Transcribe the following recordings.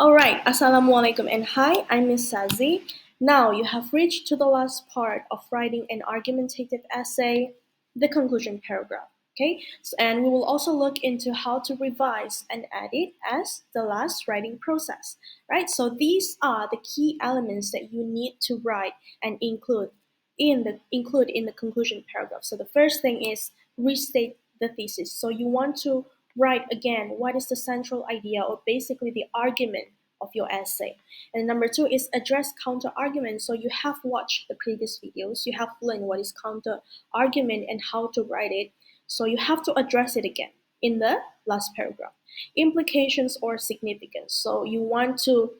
Alright, Assalamualaikum and hi, I'm Miss Sazi. Now you have reached to the last part of writing an argumentative essay, the conclusion paragraph. Okay, and we will also look into how to revise and edit as the last writing process. Right, so these are the key elements that you need to write and include in the conclusion paragraph. So the first thing is restate the thesis. So you want to write again what is the central idea or basically the argument of your essay. And number two is address counter argument. So you have watched the previous videos, you have learned what is counter argument and how to write it. So you have to address it again in the last paragraph. Implications or significance. So you want to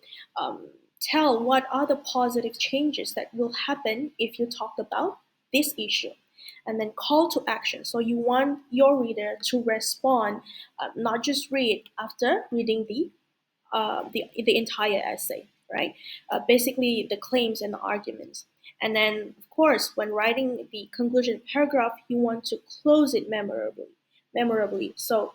tell what are the positive changes that will happen if you talk about this issue. And then call to action. So you want your reader to respond, not just read after reading the entire essay, right? Basically, the claims and the arguments. And then, of course, when writing the conclusion paragraph, you want to close it memorably. So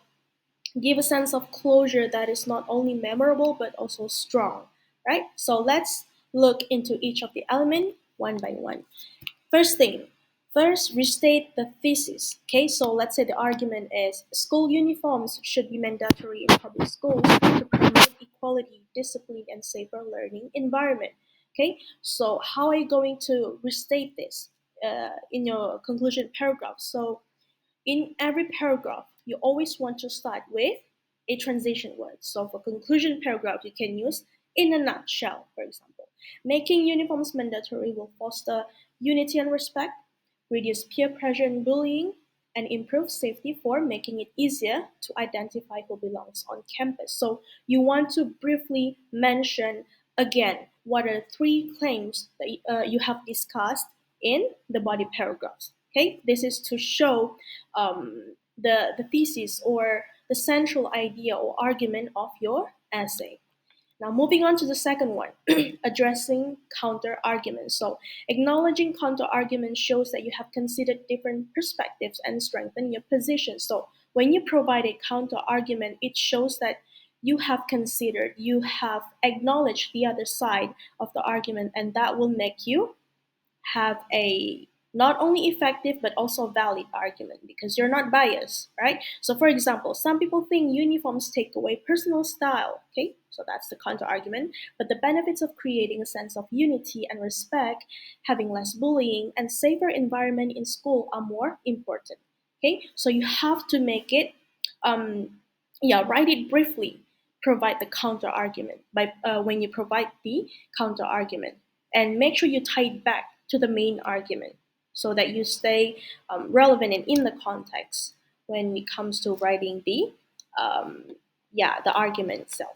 give a sense of closure that is not only memorable but also strong, right? So let's look into each of the element one by one. First thing, first restate the thesis. Okay, so let's say the argument is school uniforms should be mandatory in public schools to promote equality, discipline, and safer learning environment. Okay, so how are you going to restate this in your conclusion paragraph? So in every paragraph, you always want to start with a transition word. So for conclusion paragraph, you can use in a nutshell, for example. Making uniforms mandatory will foster unity and respect, reduce peer pressure and bullying, and improve safety for making it easier to identify who belongs on campus. So you want to briefly mention again what are three claims that you have discussed in the body paragraphs. Okay, this is to show the thesis or the central idea or argument of your essay. Now, moving on to the second one, addressing counter arguments. So, acknowledging counter arguments shows that you have considered different perspectives and strengthen your position. So, when you provide a counter argument, it shows that you have considered, you have acknowledged the other side of the argument, and that will make you have a not only effective but also valid argument because you're not biased, right? So, for example, some people think uniforms take away personal style, okay? So that's the counter argument. But the benefits of creating a sense of unity and respect, having less bullying, and safer environment in school are more important, okay? So you have to make it, write it briefly. Provide the counter argument by when you provide the counter argument, and make sure you tie it back to the main argument so that you stay relevant and in the context when it comes to writing um, the argument itself.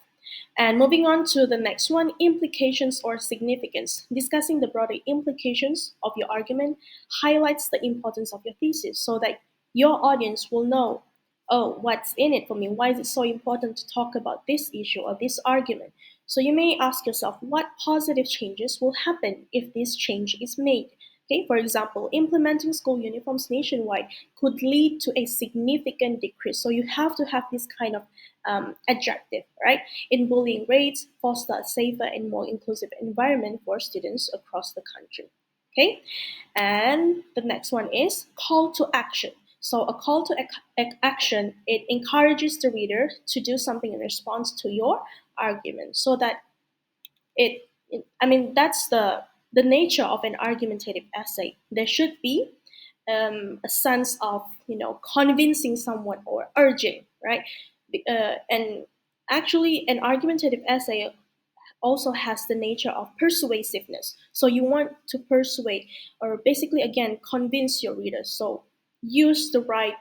And moving on to the next one, implications or significance. Discussing the broader implications of your argument highlights the importance of your thesis so that your audience will know, oh, what's in it for me? Why is it so important to talk about this issue or this argument? So you may ask yourself, what positive changes will happen if this change is made? Okay, for example, implementing school uniforms nationwide could lead to a significant decrease. So you have to have this kind of adjective, right? In bullying rates, foster a safer and more inclusive environment for students across the country. Okay, and the next one is call to action. So a call to action, it encourages the reader to do something in response to your argument so that I mean, that's the nature of an argumentative essay. There should be a sense of convincing someone or urging, right? And actually, an argumentative essay also has the nature of persuasiveness. So you want to persuade or basically again convince your readers. So use the right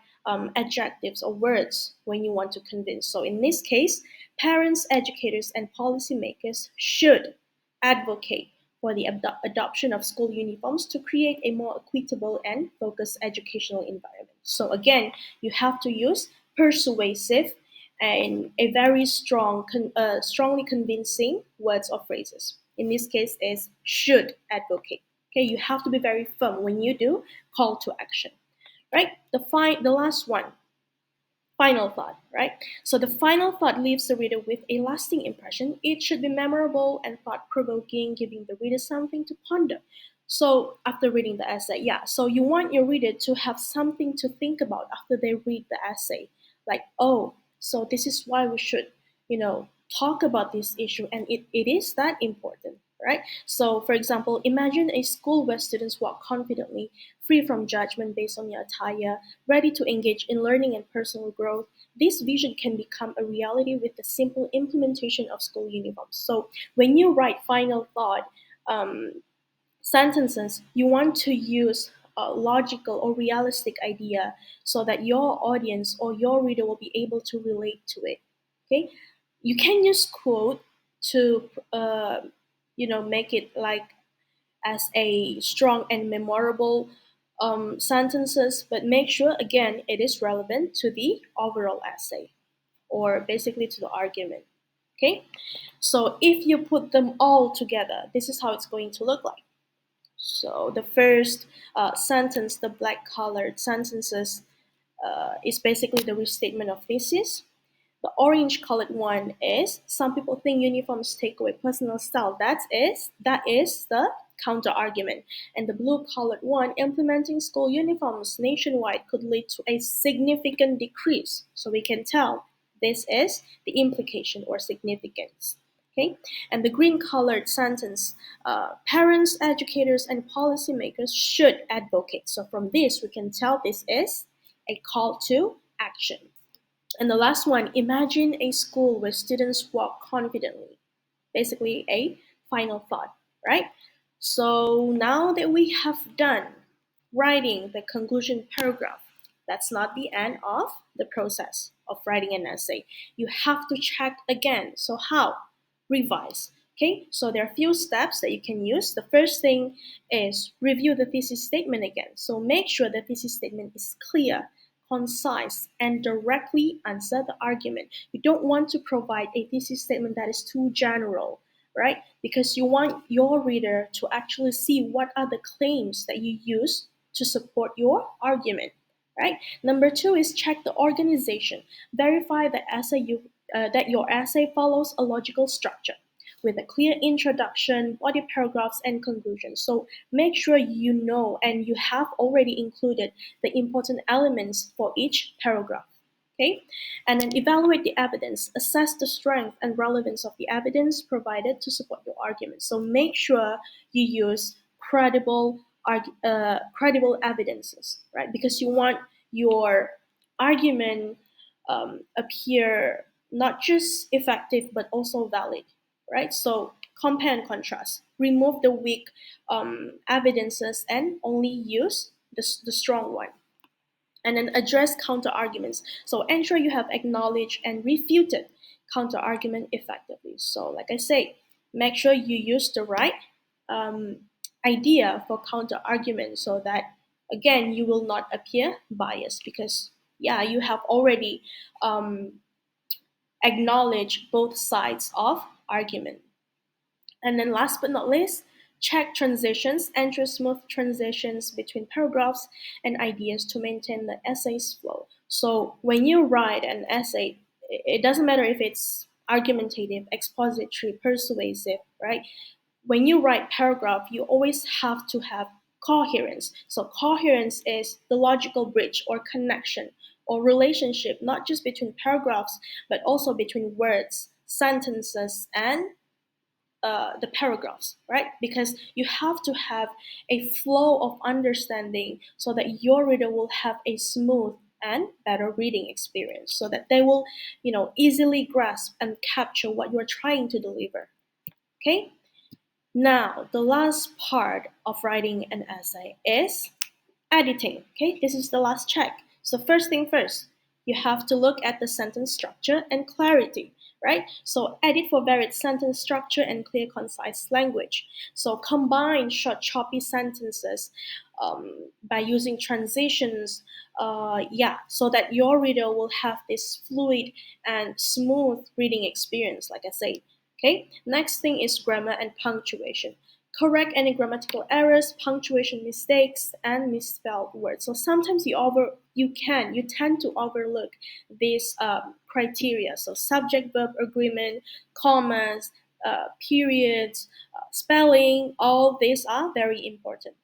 adjectives or words when you want to convince. So in this case, parents, educators, and policymakers should advocate for the adoption of school uniforms to create a more equitable and focused educational environment. So again, you have to use persuasive and a very strongly convincing words or phrases. In this case, is should advocate. Okay, you have to be very firm when you do call to action. Right. The last one, final thought, right? So the final thought leaves the reader with a lasting impression. It should be memorable and thought provoking, giving the reader something to ponder. So after reading the essay, yeah, so you want your reader to have something to think about after they read the essay. Like, oh, so this is why we should, talk about this issue, and it is that important, right? So, for example, imagine a school where students walk confidently, free from judgment based on their attire, ready to engage in learning and personal growth. This vision can become a reality with the simple implementation of school uniforms. So, when you write final thought sentences, you want to use a logical or realistic idea so that your audience or your reader will be able to relate to it. Okay, you can use quote to make it like as a strong and memorable sentences, but make sure again it is relevant to the overall essay or basically to the argument. Okay, so if you put them all together, this is how it's going to look like. So the first sentence, the black colored sentences, is basically the restatement of thesis. The orange colored one is some people think uniforms take away personal style. That is the counter argument. And the blue colored one, implementing school uniforms nationwide could lead to a significant decrease. So we can tell this is the implication or significance. Okay, and the green colored sentence, parents, educators, and policymakers should advocate. So from this, we can tell this is a call to action. And the last one, imagine a school where students walk confidently. Basically, a final thought, right? So now that we have done writing the conclusion paragraph, that's not the end of the process of writing an essay. You have to check again. So, how? Revise. Okay, so there are a few steps that you can use. The first thing is review the thesis statement again. So, make sure the thesis statement is clear, concise, and directly answer the argument. You don't want to provide a thesis statement that is too general, right? Because you want your reader to actually see what are the claims that you use to support your argument, right? Number two is check the organization. Verify that your essay follows a logical structure with a clear introduction, body paragraphs, and conclusion. So make sure you know and you have already included the important elements for each paragraph. Okay, and then evaluate the evidence, assess the strength and relevance of the evidence provided to support your argument. So make sure you use credible evidences, right? Because you want your argument appear not just effective but also valid, right? So compare and contrast. Remove the weak evidences and only use the strong one. And then address counter arguments. So ensure you have acknowledged and refuted counter argument effectively. So, like I say, make sure you use the right um, idea for counter argument so that again you will not appear biased because yeah you have already um, acknowledged both sides of argument. And then last but not least, check transitions, ensure smooth transitions between paragraphs and ideas to maintain the essay's flow. So when you write an essay, it doesn't matter if it's argumentative, expository, persuasive, right? When you write paragraph, you always have to have coherence. So coherence is the logical bridge or connection or relationship, not just between paragraphs, but also between words, sentences, and the paragraphs, right? Because you have to have a flow of understanding so that your reader will have a smooth and better reading experience so that they will easily grasp and capture what you're trying to deliver. Okay, now the last part of writing an essay is editing. Okay, this is the last check. So first thing first, you have to look at the sentence structure and clarity, right? So edit for varied sentence structure and clear, concise language. So combine short, choppy sentences by using transitions, so that your reader will have this fluid and smooth reading experience, like I say. Okay, next thing is grammar and punctuation. Correct any grammatical errors, punctuation mistakes, and misspelled words. So sometimes you tend to overlook these criteria. So subject verb agreement, commas, periods, spelling, all these are very important.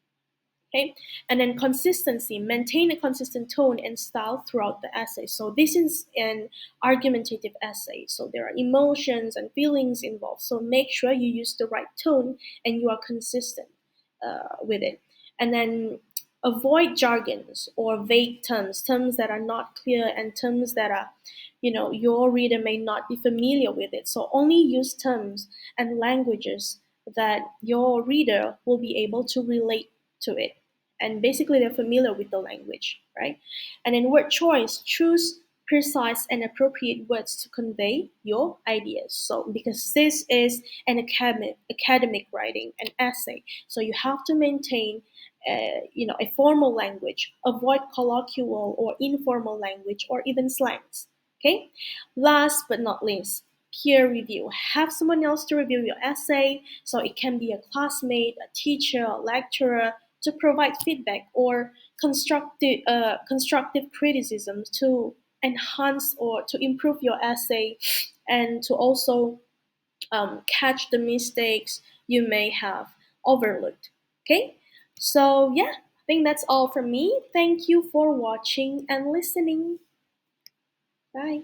Okay, and then consistency, maintain a consistent tone and style throughout the essay. So this is an argumentative essay, so there are emotions and feelings involved, so make sure you use the right tone and you are consistent with it. And then avoid jargons or vague terms that are not clear, and terms that are, your reader may not be familiar with it. So only use terms and languages that your reader will be able to relate to it, and basically they're familiar with the language, right? And in word choice, choose precise and appropriate words to convey your ideas. So because this is an academic writing, an essay, so you have to maintain a formal language, avoid colloquial or informal language or even slangs. Okay, last but not least, peer review. Have someone else to review your essay. So it can be a classmate, a teacher, a lecturer, to provide feedback or constructive criticism to enhance or to improve your essay, and to also catch the mistakes you may have overlooked. Okay, so yeah, I think that's all from me. Thank you for watching and listening. Bye.